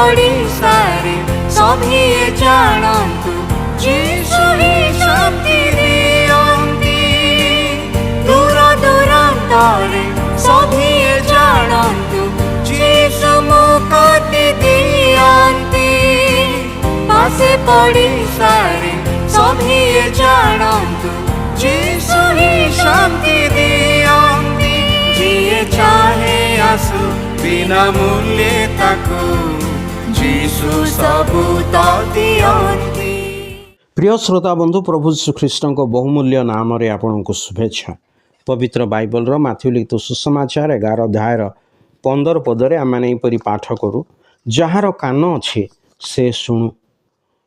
पड़िसारे सभी जानन्तु यीशु ही शान्ति दियन्ति दूर दूरान्तरे सभी जानन्तु यीशु मुक्ति दियन्ति पासे पड़िसारे सभी जानन्तु यीशु ही शान्ति दियन्ति जिए चाहे आसु बिना मूल्य ताकू यीशु सबु तो दियन्ति। प्रिय श्रोता बंधु प्रभु श्रीकृष्ण को बहुमूल्य नाम रे आपन को शुभेच्छा। पवित्र बाइबल रो माथ्यू लिखित सुसमाचार 11 अध्याय 15 पदरे आम मैंने यहपरी पाठ करूँ जार कान अच्छे से शुणु।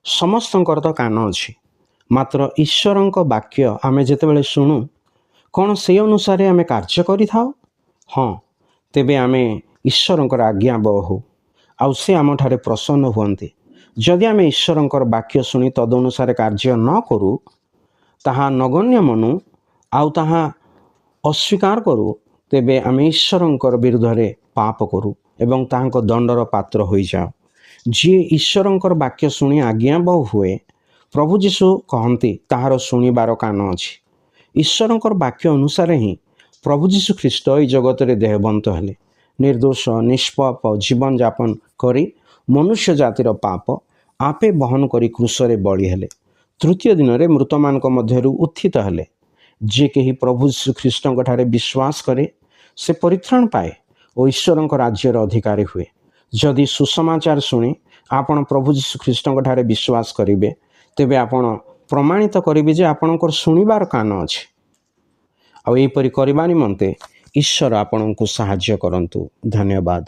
समस्तंकर तो कान अच्छे मात्र ईश्वरंक वाक्य आमे जेतेबेले शुणु कौन से अनुसार आमे कार्य करि थाओ। हाँ तेबे आमे ईश्वरंकर आज्ञा बहु आउ से आम ठारे प्रसन्न हुअन्ते। जदि आमे ईश्वरंकर वाक्य शुणी तदनुसार कार्य न करूँ ताहा नगण्य मनु आउ ताहा अस्वीकार करूँ तेबे आमे ईश्वरंकर विरुद्ध रे पाप करूँ एवं ताहांको दंडर पात्र होई जाओ। जी ईश्वरंकर वाक्य शुणी आज्ञा बहु हुए प्रभु जीशु कहते ताहार शुणिबार कान अछि। ईश्वरंकर वाक्य अनुसार ही प्रभु जीशु ख्रीष्ट ई जगत रे देहबंत हेले निर्दोष निष्पाप जीवन यापन करी मनुष्य जातिर पाप आपे बहन करी क्रूसरे बळी हेले। तृतीय दिन रे मृत मानक मध्यरु उत्थित हेले। जे केही प्रभु जीशु ख्रीष्टଙ୍କ ठारे विश्वास करे से परित्राण पाए और ईश्वरଙ୍କ राज्यर अधिकारी हुए। जदि सुसमाचार शुणी आपण प्रभु जीशु ख्रीष्टଙ୍କ ठारे विश्वास करिवे तेबे आपण प्रमाणित करिवे जे आपणकर शुणिबार कान अछि। आ एपरि करबा निमंते ईश्वर आपणको साहाय्य करंतु। धन्यवाद।